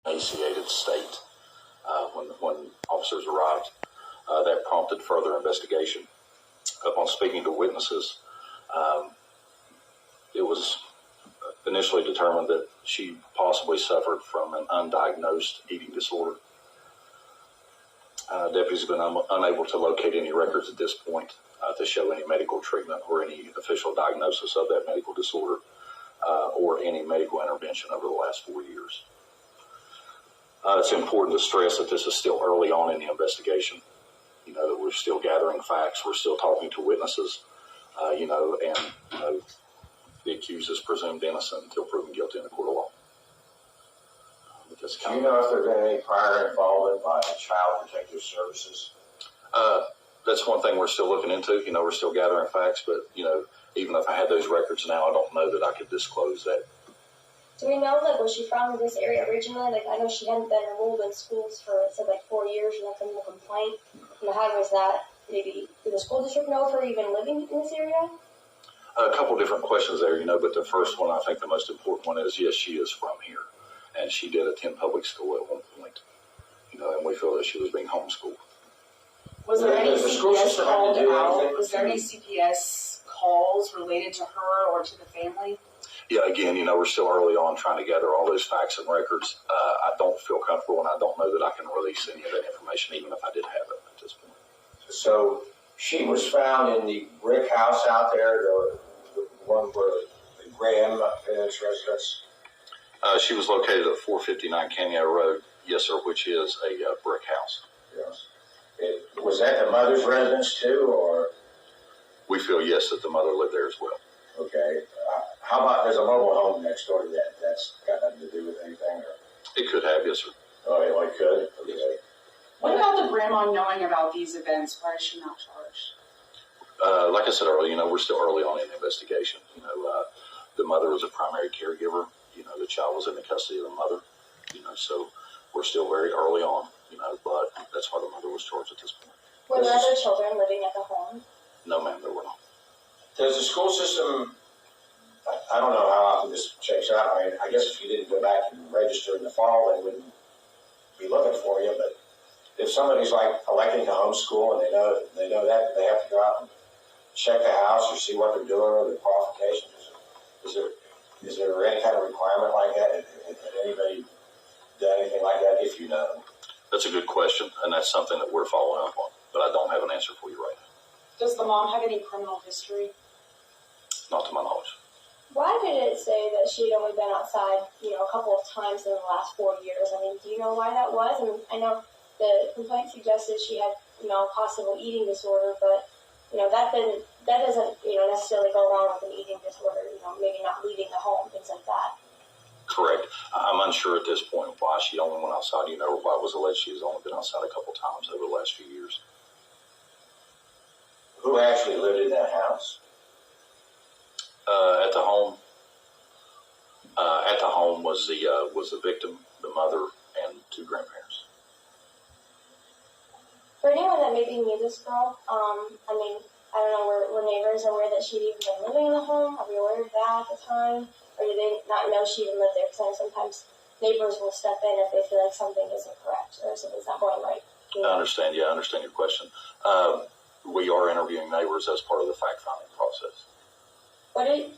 emaciated state when officers arrived. That prompted further investigation. Upon speaking to witnesses, it was initially determined that she possibly suffered from an undiagnosed eating disorder. Deputies have been unable to locate any records at this point to show any medical treatment or any official diagnosis of that medical disorder or any medical intervention over the last 4 years. It's important to stress that this is still early on in the investigation. That we're still gathering facts, we're still talking to witnesses, and the accused is presumed innocent until proven guilty in the court of law. Do you know if there's been any prior involvement by Child Protective Services? That's one thing we're still looking into. We're still gathering facts, but, even if I had those records now, I don't know that I could disclose that. Do we know, was she from this area originally? I know she hadn't been enrolled in schools for, 4 years, and that's a complaint. How was that? Maybe, did the school district know of her even living in this area? A couple different questions there, but the first one, I think the most important one is, yes, she is from here. And she did attend public school at one point, and we feel that she was being homeschooled. Was there any CPS called out? Was there any CPS calls related to her or to the family? Yeah, again, we're still early on trying to gather all those facts and records. I don't feel comfortable, and I don't know that I can release any of that information, even if I did have it at this point. So she was found in the brick house out there, the one where the Graham finished residence? She was located at 459 Cameo Road, yes, sir, which is a brick house. Yes. Was that the mother's residence too, or? We feel, yes, that the mother lived there as well. Okay. How about there's a mobile home next door to that? That's got nothing to do with anything? Or? It could have, yes, sir. Oh, it could? Okay. What about the grandma knowing about these events? Why is she not charged? Like I said earlier, we're still early on in the investigation. The mother was a primary caregiver. The child was in the custody of the mother. So we're still very early on, but that's why the mother was charged at this point. Were there other children living at the home? No, ma'am, there were not. Does the school system, I don't know how often this checks out. I guess if you didn't go back and register in the fall, they wouldn't be looking for you. But if somebody's electing to homeschool and they know that, they have to go out and check the house or see what they're doing or their qualifications. Is there any kind of requirement like that? Has anybody done anything like that, if you know? That's a good question, and that's something that we're following up on, but I don't have an answer for you right now. Does the mom have any criminal history? Not to my knowledge. Why did it say that she'd only been outside, a couple of times in the last 4 years? Do you know why that was? I know the complaint suggested she had, possible eating disorder, but, that doesn't, necessarily go along with an eating disorder, maybe not leaving the home, things like that. Correct. I'm unsure at this point why she only went outside, or why it was alleged she has only been outside a couple times over the last few years. Who actually lived in that house? At the home. At the home was the victim, the mother, and 2 grandparents. For anyone that maybe knew this girl, I don't know, were neighbors aware that she'd even been living in the home? Are we aware of that at the time? Or did they not know she even lived there? Because I know sometimes neighbors will step in if they feel like something isn't correct or something's not going right. I understand. Yeah, I understand your question. We are interviewing neighbors as part of the fact-finding process. But I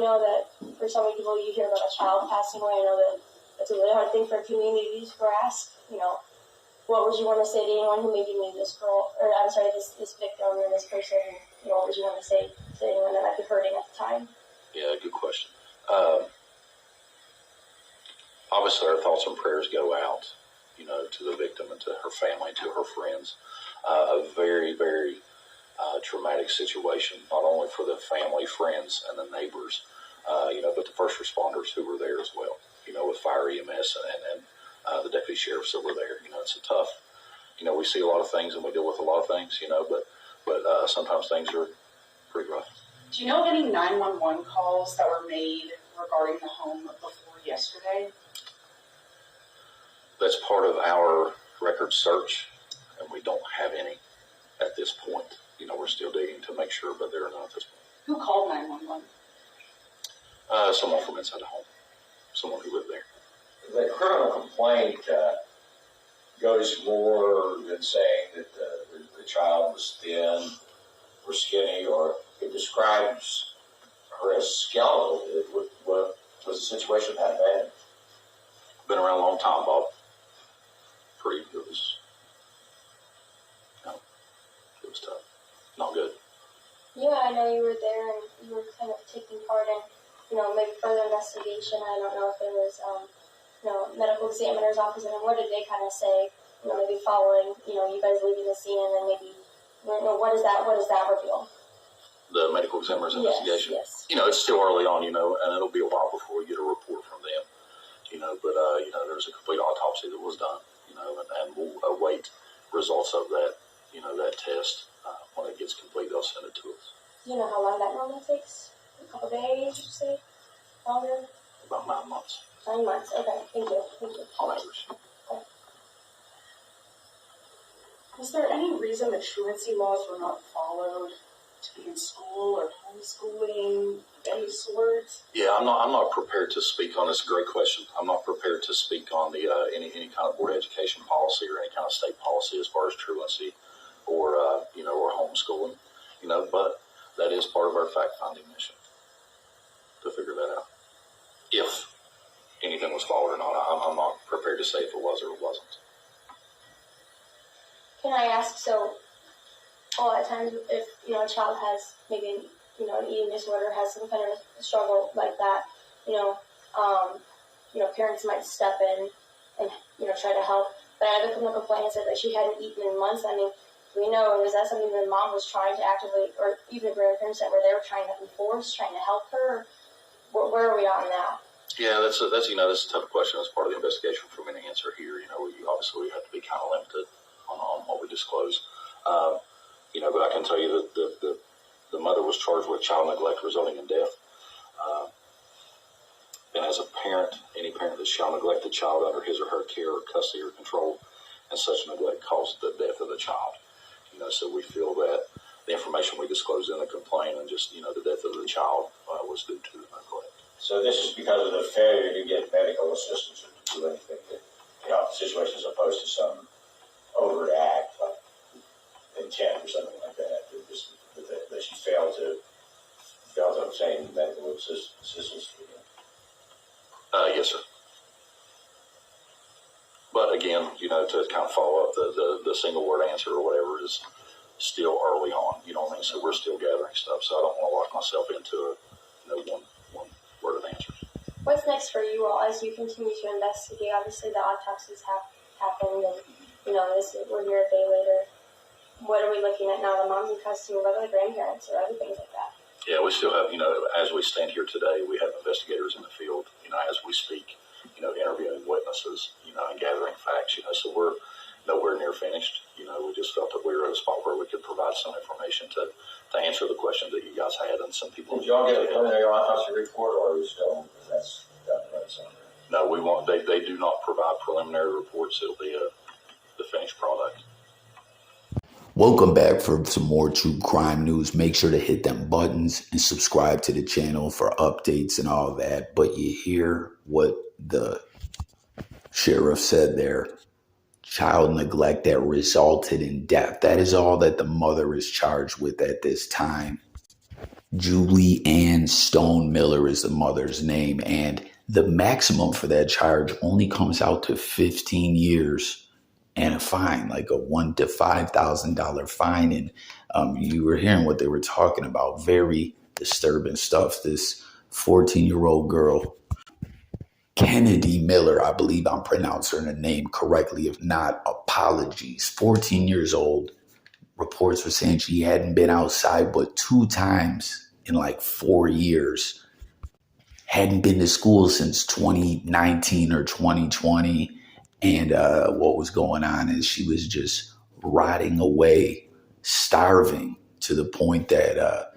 know that for so many people, you hear about a child passing away. I know that it's a really hard thing for a community to grasp. What would you want to say to anyone who maybe knew this girl, or I'm sorry, this victim or this person? What would you want to say to anyone that might be hurting at the time? Yeah, good question. Obviously, our thoughts and prayers go out, to the victim and to her family, to her friends. A very, very traumatic situation, not only for the family, friends, and the neighbors, but the first responders who were there as well, with fire EMS and the deputy sheriffs that were there. It's a tough, we see a lot of things and we deal with a lot of things, but sometimes things are pretty rough. Do you know of any 911 calls that were made regarding the home before yesterday? That's part of our record search, and we don't have any at this point. We're still digging to make sure, but there are none at this point. Who called 911? Someone from inside the home, someone who lived there. the criminal complaint goes more than saying that the child was thin or skinny, or it describes her as skeletal. What was the situation that bad? Been around a long time, Bob. It was tough. Not good. Yeah, I know you were there and you were kind of taking part in, maybe further investigation. I don't know if there was, medical examiner's office, and what did they kind of say, maybe following, you guys leaving the scene, and then maybe, what does that reveal? The medical examiner's investigation? Yes. It's still early on, and it'll be a while before we get a report from them, but, there's a complete autopsy that was done, and we'll await results of that, that test. When it gets complete, they'll send it to us. Do you know how long that normally takes? A couple days, you say? Longer? About 9 months. 9 months, okay, thank you. On average. Okay. Was there any reason the truancy laws were not followed to be in school or homeschooling of any sort? Yeah, I'm not prepared to speak on this. Great question. I'm not prepared to speak on the any kind of board of education policy or any kind of state policy as far as truancy or or homeschooling. But that is part of our fact-finding mission to figure that out. If anything was followed or not, I'm not prepared to say if it was or it wasn't. Can I ask, so a lot of times if, a child has maybe, an eating disorder, has some kind of a struggle like that, parents might step in and, try to help. But I had a criminal complaint and said that she hadn't eaten in months. I mean, do we know, is that something that mom was trying to actively, or even grandparents that were there trying to enforce, trying to help her? Where are we on that? Yeah, that's a tough question. That's part of the investigation for me to answer here. Obviously we have to be kind of limited on what we disclose. But I can tell you that the mother was charged with child neglect resulting in death. And as a parent, any parent that shall neglect the child under his or her care or custody or control, and such neglect caused the death of the child. So we feel that the information we disclosed in the complaint and just, the death of the child was due to neglect. So this is because of the failure to get medical assistance or to do anything that, the situation is opposed to some overt act like intent or something like that. That she failed to obtain medical assistance for you. Yes, sir. But again, to kind of follow up the single word answer or whatever is still early on. You know what I mean? So we're still gathering stuff. So I don't want to lock myself into one word of answers. What's next for you all as you continue to investigate? Obviously, the autopsies have happened, and we're here a day later. What are we looking at now? The mom's in custody, what are the grandparents or other things like that? Yeah, we still have, as we stand here today, we have investigators in the field, as we speak, interviewing witnesses, and gathering facts, so we're nowhere near finished. We just felt that we were at a spot where we could provide some information to answer the questions that you guys had and some people. Did y'all get a preliminary autopsy report, or are we still, that's somewhere? No, we won't. They do not provide preliminary reports. It'll be the finished product. Welcome back for some more true crime news. Make sure to hit them buttons and subscribe to the channel for updates and all that. But you hear what the sheriff said there. Child neglect that resulted in death. That is all that the mother is charged with at this time. Julie Ann Stone Miller is the mother's name, and the maximum for that charge only comes out to 15 years and a fine, like a $1,000 to $5,000 fine. And you were hearing what they were talking about. Very disturbing stuff. This 14-year-old girl, Kennedy Miller, I believe I'm pronouncing her name correctly. If not, apologies. 14 years old. Reports were saying she hadn't been outside but 2 times in like 4 years. Hadn't been to school since 2019 or 2020. And what was going on is she was just rotting away, starving, to the point that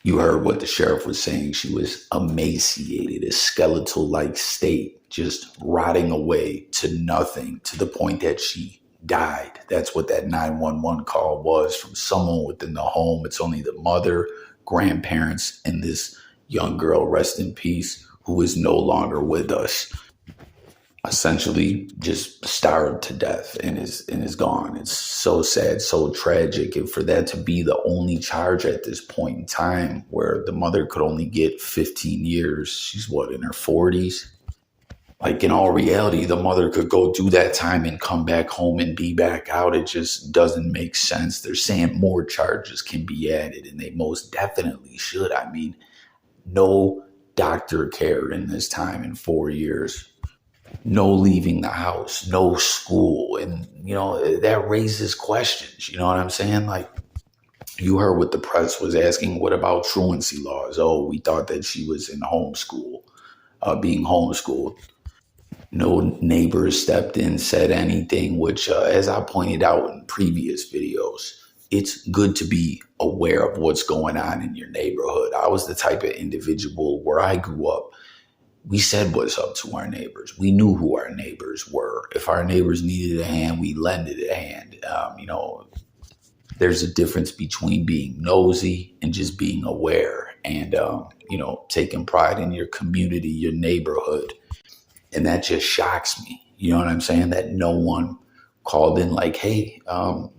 you heard what the sheriff was saying. She was emaciated, a skeletal-like state, just rotting away to nothing, to the point that she died. That's what that 911 call was from someone within the home. It's only the mother, grandparents, and this young girl, rest in peace, who is no longer with us. essentially just starved to death and is gone. It's so sad, so tragic. And for that to be the only charge at this point in time, where the mother could only get 15 years, she's what, in her 40s? Like, in all reality, the mother could go do that time and come back home and be back out. It just doesn't make sense. They're saying more charges can be added, and they most definitely should. I mean, no doctor care in this time in 4 years. No leaving the house, no school. And, that raises questions. You know what I'm saying? Like, you heard what the press was asking. What about truancy laws? Oh, we thought that she was in homeschool, being homeschooled. No neighbors stepped in, said anything, which, as I pointed out in previous videos, it's good to be aware of what's going on in your neighborhood. I was the type of individual where I grew up. We said what's up to our neighbors. We knew who our neighbors were. If our neighbors needed a hand, we lended a hand. There's a difference between being nosy and just being aware and, taking pride in your community, your neighborhood. And that just shocks me. You know what I'm saying? That no one called in like, hey,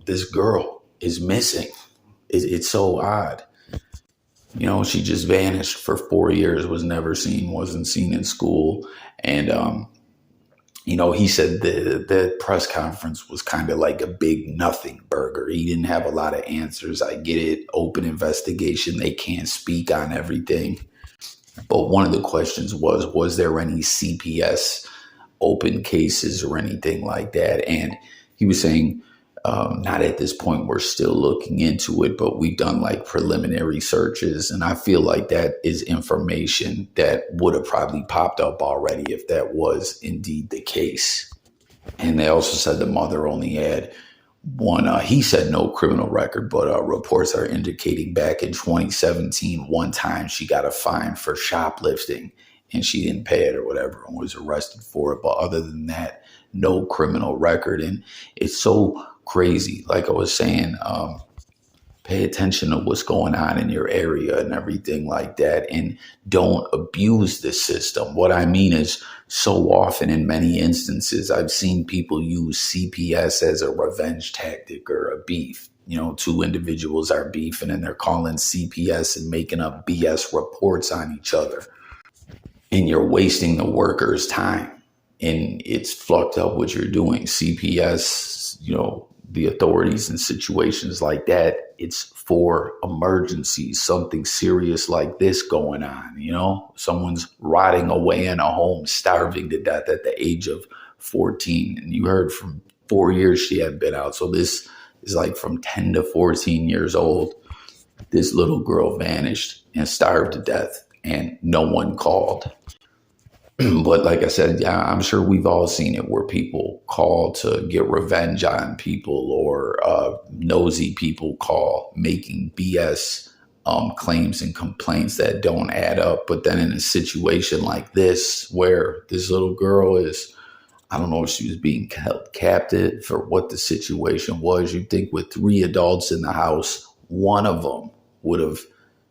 this girl is missing. It's so odd. She just vanished for 4 years, was never seen, wasn't seen in school. And, he said the press conference was kind of like a big nothing burger. He didn't have a lot of answers. I get it. Open investigation. They can't speak on everything. But one of the questions was there any CPS open cases or anything like that? And he was saying, not at this point. We're still looking into it, but we've done like preliminary searches. And I feel like that is information that would have probably popped up already if that was indeed the case. And they also said the mother only had one, he said no criminal record, but reports are indicating back in 2017, one time she got a fine for shoplifting and she didn't pay it or whatever and was arrested for it. But other than that, no criminal record. And it's so crazy. Like I was saying, pay attention to what's going on in your area and everything like that. And don't abuse the system. What I mean is, so often in many instances, I've seen people use CPS as a revenge tactic or a beef. Two individuals are beefing and they're calling CPS and making up BS reports on each other. And you're wasting the workers' time. And it's fucked up what you're doing. CPS, the authorities in situations like that, it's for emergencies, something serious like this going on. Someone's rotting away in a home, starving to death at the age of 14. And you heard from 4 years she had been out. So this is like from 10 to 14 years old. This little girl vanished and starved to death and no one called. But like I said, yeah, I'm sure we've all seen it where people call to get revenge on people or nosy people call making BS claims and complaints that don't add up. But then in a situation like this, where this little girl is, I don't know if she was being held captive or what the situation was. You think with 3 adults in the house, one of them would have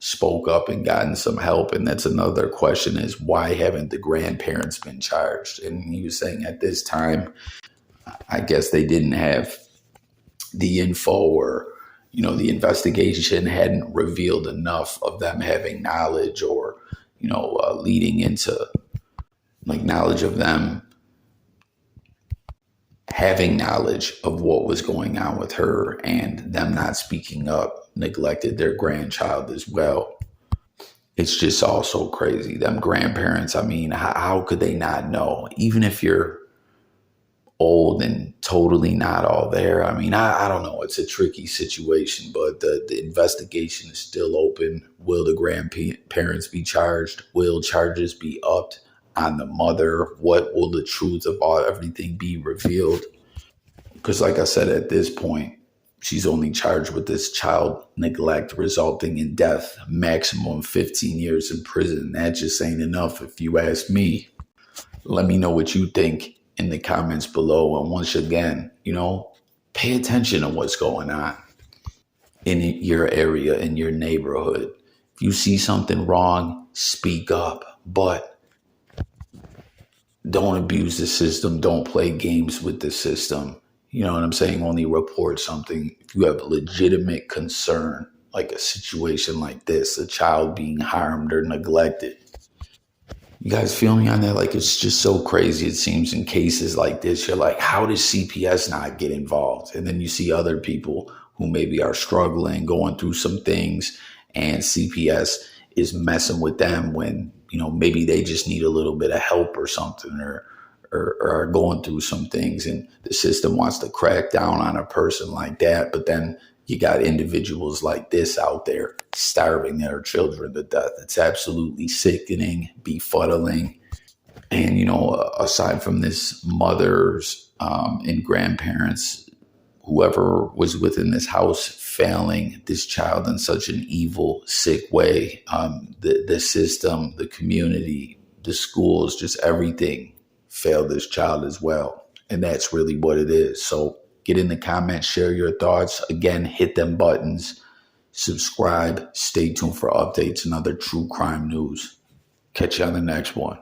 spoke up and gotten some help. And that's another question, is why haven't the grandparents been charged? And he was saying at this time, I guess they didn't have the info, or, the investigation hadn't revealed enough of them having knowledge or, leading into like knowledge of them having knowledge of what was going on with her, and them not speaking up neglected their grandchild as well. It's just all so crazy. Them grandparents, I mean, how could they not know? Even if you're old and totally not all there. I mean, I don't know. It's a tricky situation, but the investigation is still open. Will the grandparents be charged? Will charges be upped on the mother? What will the truth of everything be revealed? Because like I said, at this point, she's only charged with this child neglect resulting in death, maximum 15 years in prison. That just ain't enough if you ask me. Let me know what you think in the comments below. And once again, pay attention to what's going on in your area, in your neighborhood. If you see something wrong, speak up. But don't abuse the system. Don't play games with the system. You know what I'm saying? Only report something if you have a legitimate concern, like a situation like this, a child being harmed or neglected. You guys feel me on that? Like, it's just so crazy. It seems in cases like this, you're like, how does CPS not get involved? And then you see other people who maybe are struggling, going through some things, and CPS is messing with them when, you know, maybe they just need a little bit of help or something, or are going through some things, and the system wants to crack down on a person like that. But then you got individuals like this out there starving their children to death. It's absolutely sickening, befuddling. And, you know, aside from this, mothers and grandparents, whoever was within this house, failing this child in such an evil, sick way, the system, the community, the schools, just everything failed this child as well. And that's really what it is. So get in the comments, share your thoughts. Again, hit them buttons, subscribe, stay tuned for updates and other true crime news. Catch you on the next one.